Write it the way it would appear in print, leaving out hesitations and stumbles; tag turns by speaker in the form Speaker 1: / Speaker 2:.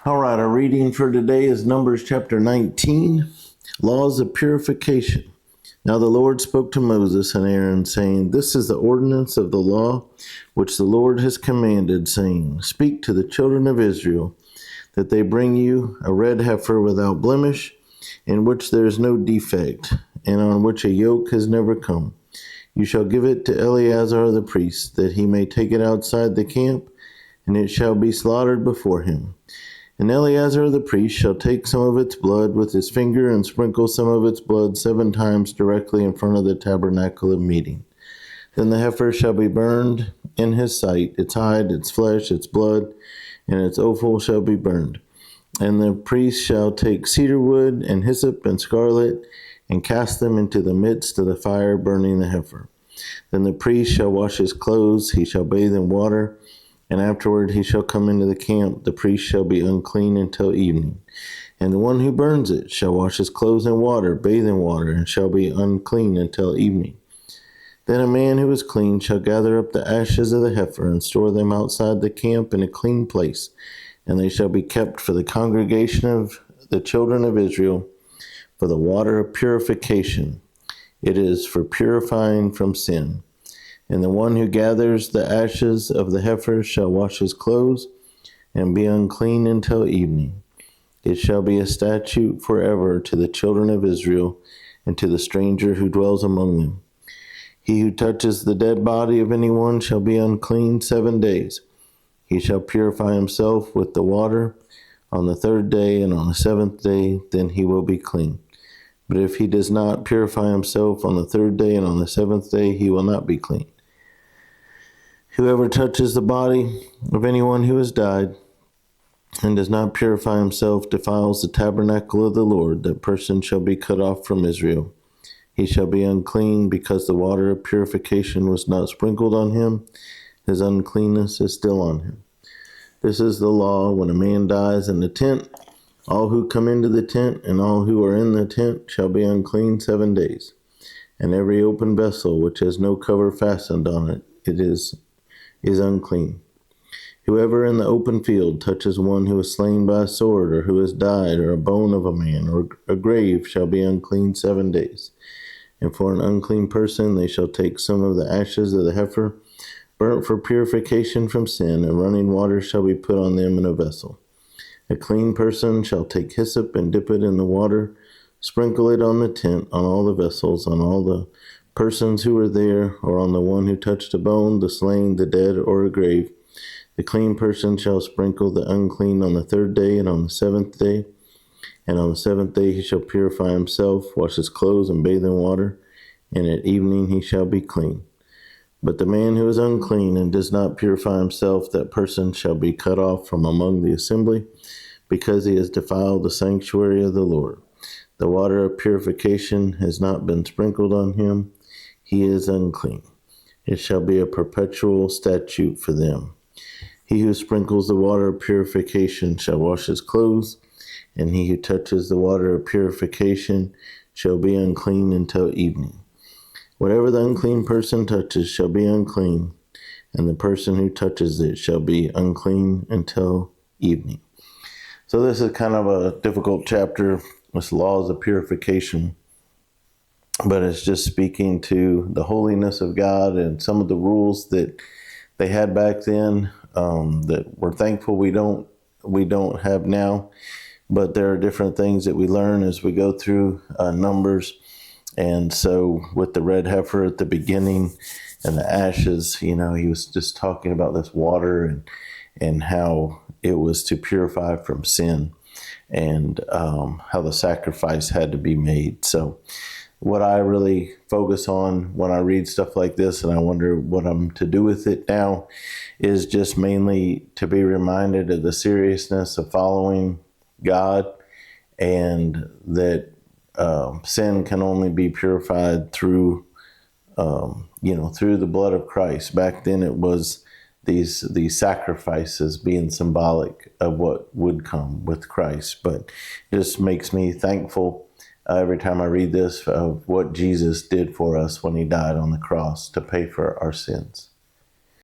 Speaker 1: All right, our reading for today is Numbers chapter 19, Laws of Purification. Now the Lord spoke to Moses and Aaron, saying, This is the ordinance of the law which the Lord has commanded, saying, Speak to the children of Israel, that they bring you a red heifer without blemish, in which there is no defect, and on which a yoke has never come. You shall give it to Eleazar the priest, that he may take it outside the camp, and it shall be slaughtered before him. And Eleazar the priest shall take some of its blood with his finger and sprinkle some of its blood 7 times directly in front of the tabernacle of meeting. Then the heifer shall be burned in his sight, its hide, its flesh, its blood, and its offal shall be burned. And the priest shall take cedar wood and hyssop and scarlet, and cast them into the midst of the fire, burning the heifer. Then the priest shall wash his clothes, he shall bathe in water, and afterward he shall come into the camp. The priest shall be unclean until evening. And the one who burns it shall wash his clothes in water, bathe in water, and shall be unclean until evening. Then a man who is clean shall gather up the ashes of the heifer and store them outside the camp in a clean place, and they shall be kept for the congregation of the children of Israel, for the water of purification. It is for purifying from sin. And the one who gathers the ashes of the heifer shall wash his clothes and be unclean until evening. It shall be a statute forever to the children of Israel and to the stranger who dwells among them. He who touches the dead body of anyone shall be unclean 7 days. He shall purify himself with the water on the 3rd day, and on the 7th day, then he will be clean. But if he does not purify himself on the 3rd day and on the 7th day, he will not be clean. Whoever touches the body of anyone who has died and does not purify himself defiles the tabernacle of the Lord. That person shall be cut off from Israel. He shall be unclean because the water of purification was not sprinkled on him. His uncleanness is still on him. This is the law when a man dies in the tent. All who come into the tent and all who are in the tent shall be unclean 7 days. And every open vessel which has no cover fastened on it, is unclean. Whoever in the open field touches one who is slain by a sword, or who has died, or a bone of a man, or a grave, shall be unclean 7 days. And for an unclean person they shall take some of the ashes of the heifer, burnt for purification from sin, and running water shall be put on them in a vessel. A clean person shall take hyssop and dip it in the water, sprinkle it on the tent, on all the vessels, on all the persons who were there, or on the one who touched a bone, the slain, the dead, or a grave. The clean person shall sprinkle the unclean on the 3rd day and on the 7th day. And on the 7th day he shall purify himself, wash his clothes, and bathe in water, and at evening he shall be clean. But the man who is unclean and does not purify himself, that person shall be cut off from among the assembly, because he has defiled the sanctuary of the Lord. The water of purification has not been sprinkled on him. He is unclean. It shall be a perpetual statute for them. He who sprinkles the water of purification shall wash his clothes, and he who touches the water of purification shall be unclean until evening. Whatever the unclean person touches shall be unclean, and the person who touches it shall be unclean until evening. So this is kind of a difficult chapter, with laws of purification. But it's just speaking to the holiness of God and some of the rules that they had back then that we're thankful we don't have now. But there are different things that we learn as we go through Numbers. And so with the red heifer at the beginning and the ashes, he was just talking about this water and how it was to purify from sin, and how the sacrifice had to be made. So what I really focus on when I read stuff like this, and I wonder what I'm to do with it now, is just mainly to be reminded of the seriousness of following God, and that sin can only be purified through the blood of Christ. Back then it was these sacrifices being symbolic of what would come with Christ. But it just makes me thankful every time I read this of what Jesus did for us when he died on the cross to pay for our sins.